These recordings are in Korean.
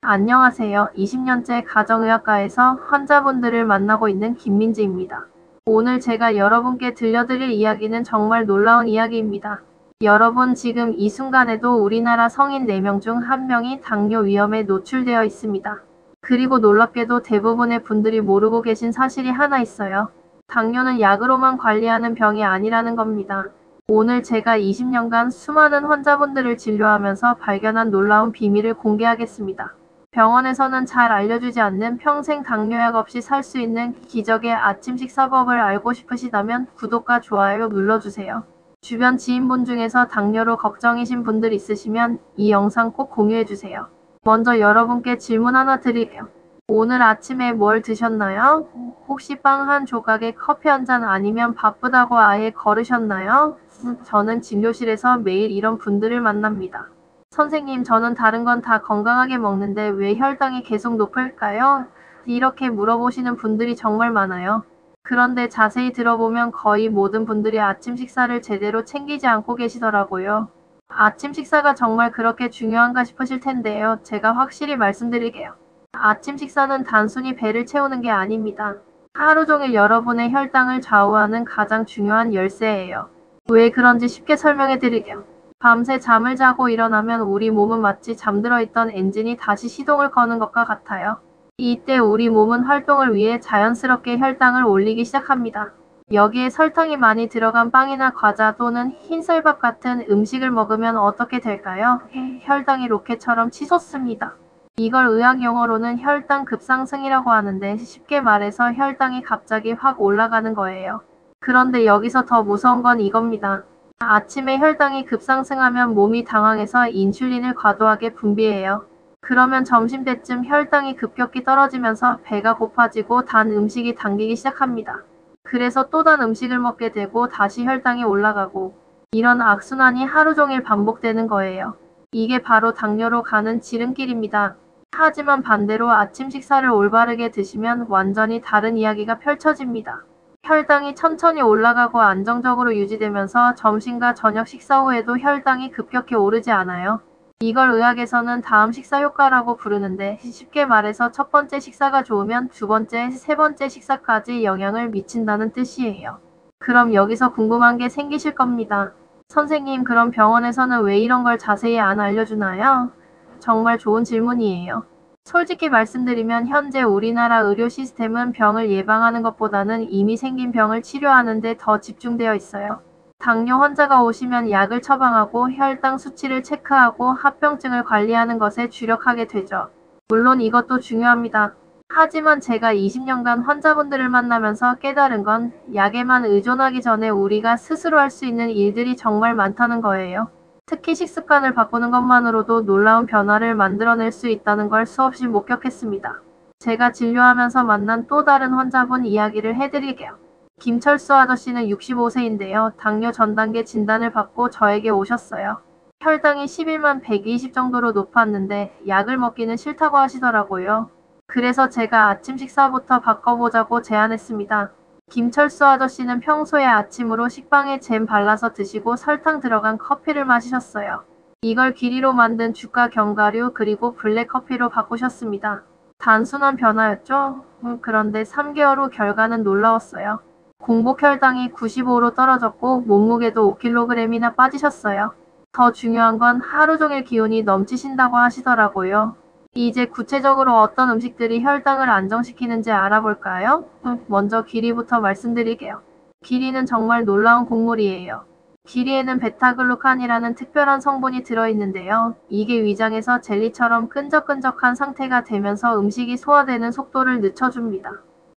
안녕하세요. 20년째 가정의학과에서 환자분들을 만나고 있는 김민지입니다. 오늘 제가 여러분께 들려드릴 이야기는 정말 놀라운 이야기입니다. 여러분, 지금 이 순간에도 우리나라 성인 4명 중 1명이 당뇨 위험에 노출되어 있습니다. 그리고 놀랍게도 대부분의 분들이 모르고 계신 사실이 하나 있어요. 당뇨는 약으로만 관리하는 병이 아니라는 겁니다. 오늘 제가 20년간 수많은 환자분들을 진료하면서 발견한 놀라운 비밀을 공개하겠습니다. 병원에서는 잘 알려주지 않는 평생 당뇨약 없이 살 수 있는 기적의 아침 식사법을 알고 싶으시다면 구독과 좋아요 눌러주세요. 주변 지인분 중에서 당뇨로 걱정이신 분들 있으시면 이 영상 꼭 공유해주세요. 먼저 여러분께 질문 하나 드릴게요. 오늘 아침에 뭘 드셨나요? 혹시 빵 한 조각에 커피 한 잔 아니면 바쁘다고 아예 거르셨나요? 저는 진료실에서 매일 이런 분들을 만납니다. 선생님, 저는 다른 건 다 건강하게 먹는데 왜 혈당이 계속 높을까요? 이렇게 물어보시는 분들이 정말 많아요. 그런데 자세히 들어보면 거의 모든 분들이 아침 식사를 제대로 챙기지 않고 계시더라고요. 아침 식사가 정말 그렇게 중요한가 싶으실 텐데요. 제가 확실히 말씀드릴게요. 아침 식사는 단순히 배를 채우는 게 아닙니다. 하루 종일 여러분의 혈당을 좌우하는 가장 중요한 열쇠예요. 왜 그런지 쉽게 설명해 드릴게요. 밤새 잠을 자고 일어나면 우리 몸은 마치 잠들어 있던 엔진이 다시 시동을 거는 것과 같아요. 이때 우리 몸은 활동을 위해 자연스럽게 혈당을 올리기 시작합니다. 여기에 설탕이 많이 들어간 빵이나 과자 또는 흰쌀밥 같은 음식을 먹으면 어떻게 될까요? 혈당이 로켓처럼 치솟습니다. 이걸 의학 용어로는 혈당 급상승이라고 하는데, 쉽게 말해서 혈당이 갑자기 확 올라가는 거예요. 그런데 여기서 더 무서운 건 이겁니다. 아침에 혈당이 급상승하면 몸이 당황해서 인슐린을 과도하게 분비해요. 그러면 점심때쯤 혈당이 급격히 떨어지면서 배가 고파지고 단 음식이 당기기 시작합니다. 그래서 또 단 음식을 먹게 되고 다시 혈당이 올라가고, 이런 악순환이 하루 종일 반복되는 거예요. 이게 바로 당뇨로 가는 지름길입니다. 하지만 반대로 아침 식사를 올바르게 드시면 완전히 다른 이야기가 펼쳐집니다. 혈당이 천천히 올라가고 안정적으로 유지되면서 점심과 저녁 식사 후에도 혈당이 급격히 오르지 않아요. 이걸 의학에서는 다음 식사 효과라고 부르는데, 쉽게 말해서 첫 번째 식사가 좋으면 두 번째, 세 번째 식사까지 영향을 미친다는 뜻이에요. 그럼 여기서 궁금한 게 생기실 겁니다. 선생님, 그럼 병원에서는 왜 이런 걸 자세히 안 알려주나요? 정말 좋은 질문이에요. 솔직히 말씀드리면 현재 우리나라 의료 시스템은 병을 예방하는 것보다는 이미 생긴 병을 치료하는 데 더 집중되어 있어요. 당뇨 환자가 오시면 약을 처방하고 혈당 수치를 체크하고 합병증을 관리하는 것에 주력하게 되죠. 물론 이것도 중요합니다. 하지만 제가 20년간 환자분들을 만나면서 깨달은 건, 약에만 의존하기 전에 우리가 스스로 할 수 있는 일들이 정말 많다는 거예요. 특히 식습관을 바꾸는 것만으로도 놀라운 변화를 만들어낼 수 있다는 걸 수없이 목격했습니다. 제가 진료하면서 만난 또 다른 환자분 이야기를 해드릴게요. 김철수 아저씨는 65세인데요. 당뇨 전단계 진단을 받고 저에게 오셨어요. 혈당이 11만 120 정도로 높았는데 약을 먹기는 싫다고 하시더라고요. 그래서 제가 아침 식사부터 바꿔보자고 제안했습니다. 김철수 아저씨는 평소에 아침으로 식빵에 잼 발라서 드시고 설탕 들어간 커피를 마시셨어요. 이걸 기리로 만든 주가 견과류 그리고 블랙커피로 바꾸셨습니다. 단순한 변화였죠? 그런데 3개월 후 결과는 놀라웠어요. 공복 혈당이 95로 떨어졌고 몸무게도 5kg이나 빠지셨어요. 더 중요한 건 하루 종일 기운이 넘치신다고 하시더라고요. 이제 구체적으로 어떤 음식들이 혈당을 안정시키는지 알아볼까요? 먼저 기리부터 말씀드릴게요. 기리는 정말 놀라운 곡물이에요. 기리에는 베타글루칸이라는 특별한 성분이 들어있는데요. 이게 위장에서 젤리처럼 끈적끈적한 상태가 되면서 음식이 소화되는 속도를 늦춰줍니다.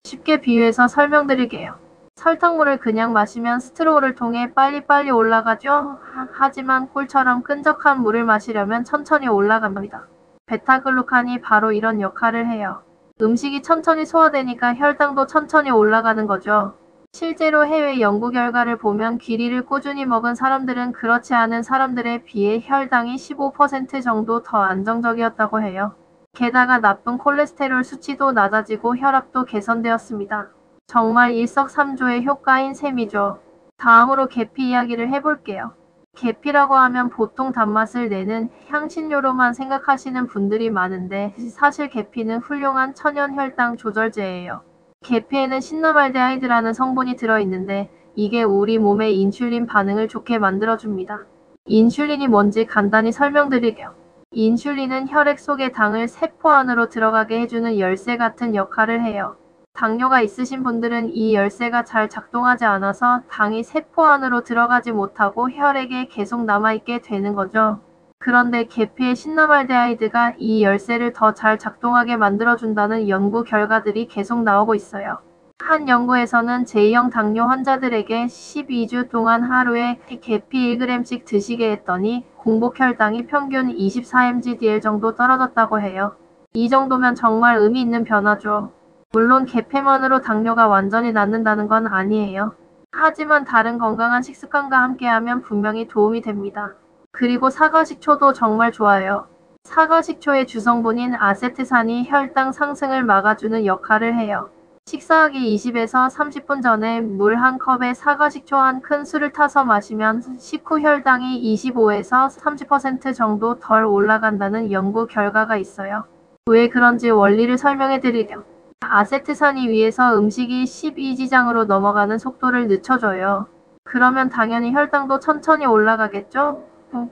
쉽게 비유해서 설명드릴게요. 설탕물을 그냥 마시면 스트로우를 통해 빨리빨리 올라가죠? 하지만 꿀처럼 끈적한 물을 마시려면 천천히 올라갑니다. 베타글루칸이 바로 이런 역할을 해요. 음식이 천천히 소화되니까 혈당도 천천히 올라가는 거죠. 실제로 해외 연구 결과를 보면 기리를 꾸준히 먹은 사람들은 그렇지 않은 사람들에 비해 혈당이 15% 정도 더 안정적이었다고 해요. 게다가 나쁜 콜레스테롤 수치도 낮아지고 혈압도 개선되었습니다. 정말 일석삼조의 효과인 셈이죠. 다음으로 계피 이야기를 해볼게요. 계피라고 하면 보통 단맛을 내는 향신료로만 생각하시는 분들이 많은데 사실 계피는 훌륭한 천연 혈당 조절제예요. 계피에는 신노말데하이드라는 성분이 들어있는데 이게 우리 몸의 인슐린 반응을 좋게 만들어줍니다. 인슐린이 뭔지 간단히 설명드릴게요. 인슐린은 혈액 속의 당을 세포 안으로 들어가게 해주는 열쇠 같은 역할을 해요. 당뇨가 있으신 분들은 이 열쇠가 잘 작동하지 않아서 당이 세포 안으로 들어가지 못하고 혈액에 계속 남아있게 되는 거죠. 그런데 계피의 신노말데하이드가 이 열쇠를 더 잘 작동하게 만들어준다는 연구 결과들이 계속 나오고 있어요. 한 연구에서는 제2형 당뇨 환자들에게 12주 동안 하루에 계피 1g씩 드시게 했더니 공복 혈당이 평균 24mg/dl 정도 떨어졌다고 해요. 이 정도면 정말 의미 있는 변화죠. 물론 계피만으로 당뇨가 완전히 낫는다는 건 아니에요. 하지만 다른 건강한 식습관과 함께하면 분명히 도움이 됩니다. 그리고 사과식초도 정말 좋아요. 사과식초의 주성분인 아세트산이 혈당 상승을 막아주는 역할을 해요. 식사하기 20에서 30분 전에 물 한 컵에 사과식초 한 큰술을 타서 마시면 식후 혈당이 25에서 30% 정도 덜 올라간다는 연구 결과가 있어요. 왜 그런지 원리를 설명해 드릴게요. 아세트산이 위에서 음식이 12지장으로 넘어가는 속도를 늦춰줘요. 그러면 당연히 혈당도 천천히 올라가겠죠?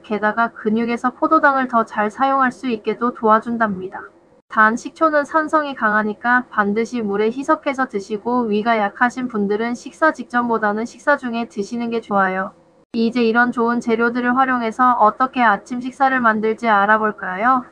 게다가 근육에서 포도당을 더 잘 사용할 수 있게도 도와준답니다. 단 식초는 산성이 강하니까 반드시 물에 희석해서 드시고 위가 약하신 분들은 식사 직전보다는 식사 중에 드시는 게 좋아요. 이제 이런 좋은 재료들을 활용해서 어떻게 아침 식사를 만들지 알아볼까요?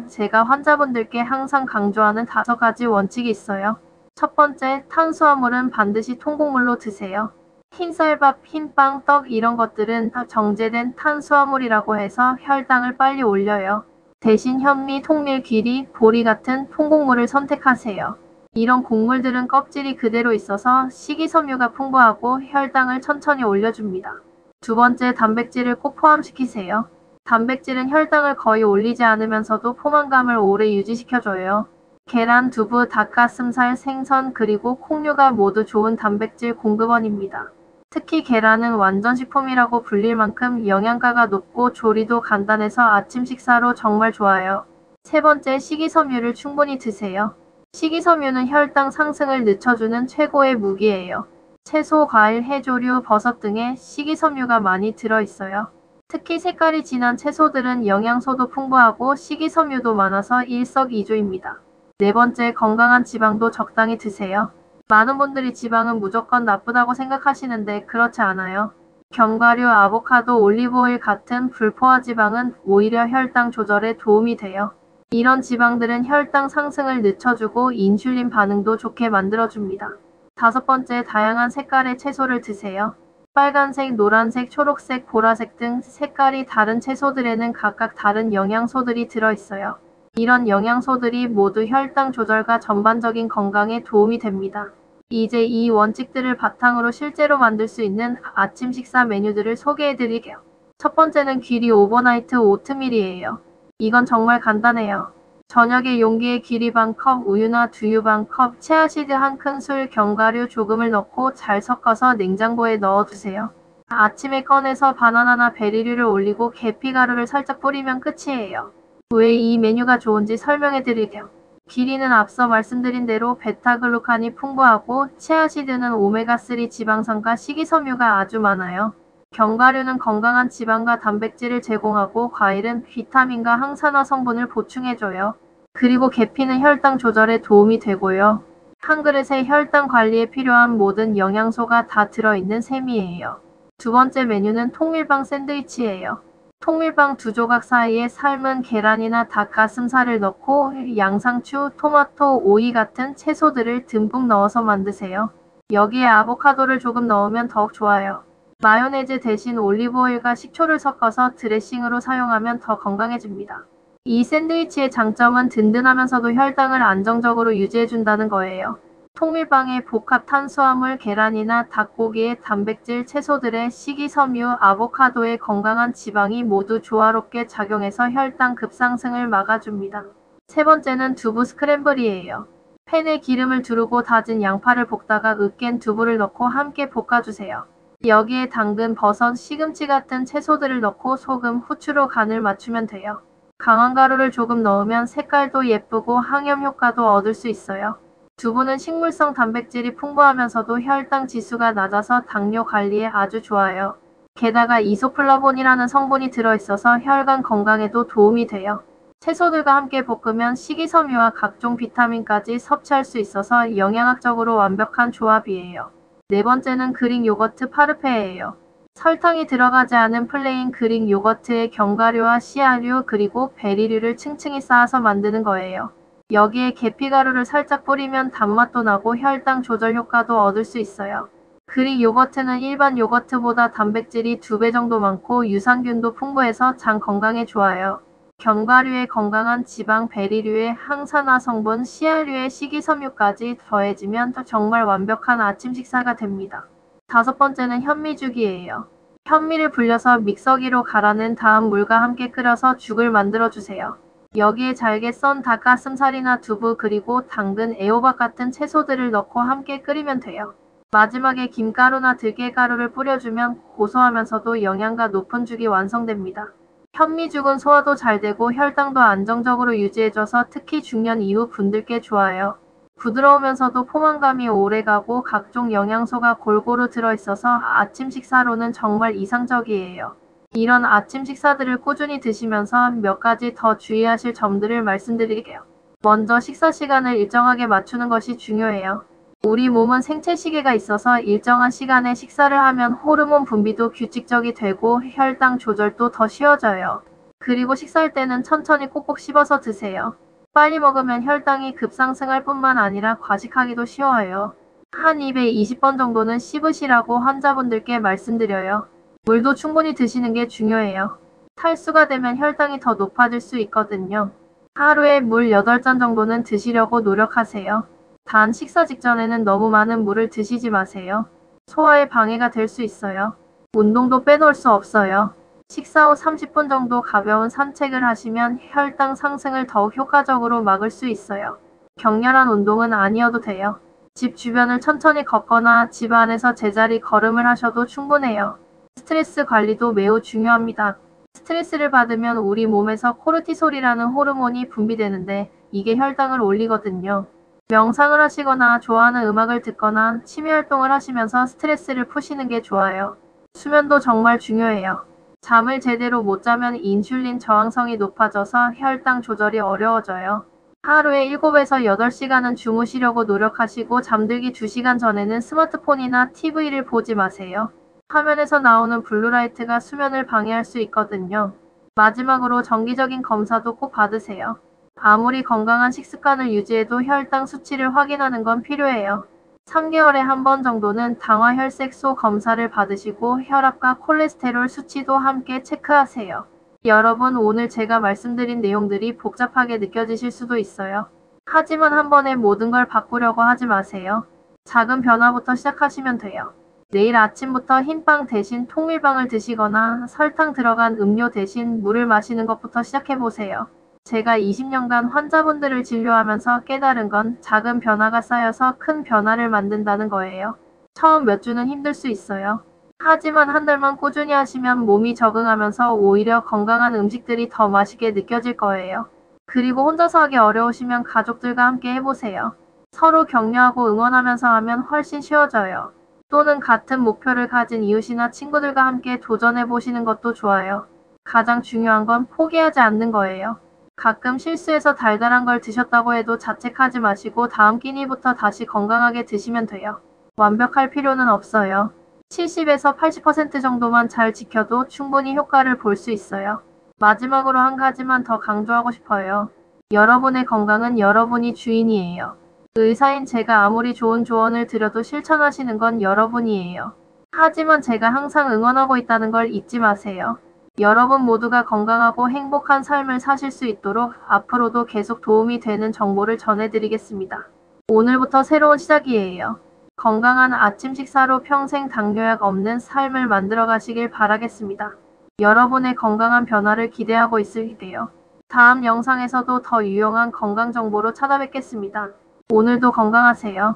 제가 환자분들께 항상 강조하는 5가지 원칙이 있어요. 첫 번째, 탄수화물은 반드시 통곡물로 드세요. 흰쌀밥, 흰빵, 떡 이런 것들은 다 정제된 탄수화물이라고 해서 혈당을 빨리 올려요. 대신 현미, 통밀, 귀리, 보리 같은 통곡물을 선택하세요. 이런 곡물들은 껍질이 그대로 있어서 식이섬유가 풍부하고 혈당을 천천히 올려줍니다. 두 번째, 단백질을 꼭 포함시키세요. 단백질은 혈당을 거의 올리지 않으면서도 포만감을 오래 유지시켜줘요. 계란, 두부, 닭가슴살, 생선, 그리고 콩류가 모두 좋은 단백질 공급원입니다. 특히 계란은 완전식품이라고 불릴 만큼 영양가가 높고 조리도 간단해서 아침 식사로 정말 좋아요. 세 번째, 식이섬유를 충분히 드세요. 식이섬유는 혈당 상승을 늦춰주는 최고의 무기예요. 채소, 과일, 해조류, 버섯 등에 식이섬유가 많이 들어있어요. 특히 색깔이 진한 채소들은 영양소도 풍부하고 식이섬유도 많아서 일석이조입니다. 네 번째, 건강한 지방도 적당히 드세요. 많은 분들이 지방은 무조건 나쁘다고 생각하시는데 그렇지 않아요. 견과류, 아보카도, 올리브오일 같은 불포화 지방은 오히려 혈당 조절에 도움이 돼요. 이런 지방들은 혈당 상승을 늦춰주고 인슐린 반응도 좋게 만들어줍니다. 다섯 번째, 다양한 색깔의 채소를 드세요. 빨간색, 노란색, 초록색, 보라색 등 색깔이 다른 채소들에는 각각 다른 영양소들이 들어있어요. 이런 영양소들이 모두 혈당 조절과 전반적인 건강에 도움이 됩니다. 이제 이 원칙들을 바탕으로 실제로 만들 수 있는 아침 식사 메뉴들을 소개해드릴게요. 첫 번째는 귀리 오버나이트 오트밀이에요. 이건 정말 간단해요. 저녁에 용기에 귀리 반컵, 우유나 두유 반컵, 치아시드 한 큰술, 견과류 조금을 넣고 잘 섞어서 냉장고에 넣어두세요. 아침에 꺼내서 바나나나 베리류를 올리고 계피가루를 살짝 뿌리면 끝이에요. 왜 이 메뉴가 좋은지 설명해 드릴게요. 귀리는 앞서 말씀드린 대로 베타글루칸이 풍부하고 치아시드는 오메가3 지방산과 식이섬유가 아주 많아요. 견과류는 건강한 지방과 단백질을 제공하고 과일은 비타민과 항산화 성분을 보충해줘요. 그리고 계피는 혈당 조절에 도움이 되고요. 한 그릇에 혈당 관리에 필요한 모든 영양소가 다 들어있는 셈이에요. 두 번째 메뉴는 통밀빵 샌드위치예요. 통밀빵 2조각 사이에 삶은 계란이나 닭가슴살을 넣고 양상추, 토마토, 오이 같은 채소들을 듬뿍 넣어서 만드세요. 여기에 아보카도를 조금 넣으면 더욱 좋아요. 마요네즈 대신 올리브오일과 식초를 섞어서 드레싱으로 사용하면 더 건강해집니다. 이 샌드위치의 장점은 든든하면서도 혈당을 안정적으로 유지해준다는 거예요. 통밀빵의 복합 탄수화물, 계란이나 닭고기의 단백질, 채소들의 식이섬유, 아보카도의 건강한 지방이 모두 조화롭게 작용해서 혈당 급상승을 막아줍니다. 세 번째는 두부 스크램블이에요. 팬에 기름을 두르고 다진 양파를 볶다가 으깬 두부를 넣고 함께 볶아주세요. 여기에 당근, 버섯, 시금치 같은 채소들을 넣고 소금, 후추로 간을 맞추면 돼요. 강황 가루를 조금 넣으면 색깔도 예쁘고 항염 효과도 얻을 수 있어요. 두부는 식물성 단백질이 풍부하면서도 혈당 지수가 낮아서 당뇨 관리에 아주 좋아요. 게다가 이소플라본이라는 성분이 들어있어서 혈관 건강에도 도움이 돼요. 채소들과 함께 볶으면 식이섬유와 각종 비타민까지 섭취할 수 있어서 영양학적으로 완벽한 조합이에요. 네 번째는 그릭 요거트 파르페예요. 설탕이 들어가지 않은 플레인 그릭 요거트에 견과류와 씨앗류 그리고 베리류를 층층이 쌓아서 만드는 거예요. 여기에 계피가루를 살짝 뿌리면 단맛도 나고 혈당 조절 효과도 얻을 수 있어요. 그릭 요거트는 일반 요거트보다 단백질이 2배 정도 많고 유산균도 풍부해서 장 건강에 좋아요. 견과류의 건강한 지방, 베리류의 항산화 성분, 씨앗류의 식이섬유까지 더해지면 정말 완벽한 아침 식사가 됩니다. 다섯 번째는 현미죽이에요. 현미를 불려서 믹서기로 갈아낸 다음 물과 함께 끓여서 죽을 만들어주세요. 여기에 잘게 썬 닭가슴살이나 두부 그리고 당근, 애호박 같은 채소들을 넣고 함께 끓이면 돼요. 마지막에 김가루나 들깨가루를 뿌려주면 고소하면서도 영양가 높은 죽이 완성됩니다. 현미죽은 소화도 잘 되고 혈당도 안정적으로 유지해줘서 특히 중년 이후 분들께 좋아요. 부드러우면서도 포만감이 오래가고 각종 영양소가 골고루 들어있어서 아침 식사로는 정말 이상적이에요. 이런 아침 식사들을 꾸준히 드시면서 몇 가지 더 주의하실 점들을 말씀드릴게요. 먼저 식사 시간을 일정하게 맞추는 것이 중요해요. 우리 몸은 생체 시계가 있어서 일정한 시간에 식사를 하면 호르몬 분비도 규칙적이 되고 혈당 조절도 더 쉬워져요. 그리고 식사할 때는 천천히 꼭꼭 씹어서 드세요. 빨리 먹으면 혈당이 급상승할 뿐만 아니라 과식하기도 쉬워요. 한 입에 20번 정도는 씹으시라고 환자분들께 말씀드려요. 물도 충분히 드시는 게 중요해요. 탈수가 되면 혈당이 더 높아질 수 있거든요. 하루에 물 8잔 정도는 드시려고 노력하세요. 단 식사 직전에는 너무 많은 물을 드시지 마세요. 소화에 방해가 될 수 있어요. 운동도 빼놓을 수 없어요. 식사 후 30분 정도 가벼운 산책을 하시면 혈당 상승을 더욱 효과적으로 막을 수 있어요. 격렬한 운동은 아니어도 돼요. 집 주변을 천천히 걷거나 집 안에서 제자리 걸음을 하셔도 충분해요. 스트레스 관리도 매우 중요합니다. 스트레스를 받으면 우리 몸에서 코르티솔이라는 호르몬이 분비되는데 이게 혈당을 올리거든요. 명상을 하시거나 좋아하는 음악을 듣거나 취미활동을 하시면서 스트레스를 푸시는 게 좋아요. 수면도 정말 중요해요. 잠을 제대로 못 자면 인슐린 저항성이 높아져서 혈당 조절이 어려워져요. 하루에 7에서 8시간은 주무시려고 노력하시고 잠들기 2시간 전에는 스마트폰이나 TV를 보지 마세요. 화면에서 나오는 블루라이트가 수면을 방해할 수 있거든요. 마지막으로 정기적인 검사도 꼭 받으세요. 아무리 건강한 식습관을 유지해도 혈당 수치를 확인하는 건 필요해요. 3개월에 한 번 정도는 당화 혈색소 검사를 받으시고 혈압과 콜레스테롤 수치도 함께 체크하세요. 여러분, 오늘 제가 말씀드린 내용들이 복잡하게 느껴지실 수도 있어요. 하지만 한 번에 모든 걸 바꾸려고 하지 마세요. 작은 변화부터 시작하시면 돼요. 내일 아침부터 흰빵 대신 통밀빵을 드시거나 설탕 들어간 음료 대신 물을 마시는 것부터 시작해보세요. 제가 20년간 환자분들을 진료하면서 깨달은 건 작은 변화가 쌓여서 큰 변화를 만든다는 거예요. 처음 몇 주는 힘들 수 있어요. 하지만 한 달만 꾸준히 하시면 몸이 적응하면서 오히려 건강한 음식들이 더 맛있게 느껴질 거예요. 그리고 혼자서 하기 어려우시면 가족들과 함께 해보세요. 서로 격려하고 응원하면서 하면 훨씬 쉬워져요. 또는 같은 목표를 가진 이웃이나 친구들과 함께 도전해보시는 것도 좋아요. 가장 중요한 건 포기하지 않는 거예요. 가끔 실수해서 달달한 걸 드셨다고 해도 자책하지 마시고 다음 끼니부터 다시 건강하게 드시면 돼요. 완벽할 필요는 없어요. 70에서 80% 정도만 잘 지켜도 충분히 효과를 볼 수 있어요. 마지막으로 한 가지만 더 강조하고 싶어요. 여러분의 건강은 여러분이 주인이에요. 의사인 제가 아무리 좋은 조언을 드려도 실천하시는 건 여러분이에요. 하지만 제가 항상 응원하고 있다는 걸 잊지 마세요. 여러분 모두가 건강하고 행복한 삶을 사실 수 있도록 앞으로도 계속 도움이 되는 정보를 전해드리겠습니다. 오늘부터 새로운 시작이에요. 건강한 아침 식사로 평생 당뇨약 없는 삶을 만들어 가시길 바라겠습니다. 여러분의 건강한 변화를 기대하고 있을게요. 다음 영상에서도 더 유용한 건강 정보로 찾아뵙겠습니다. 오늘도 건강하세요.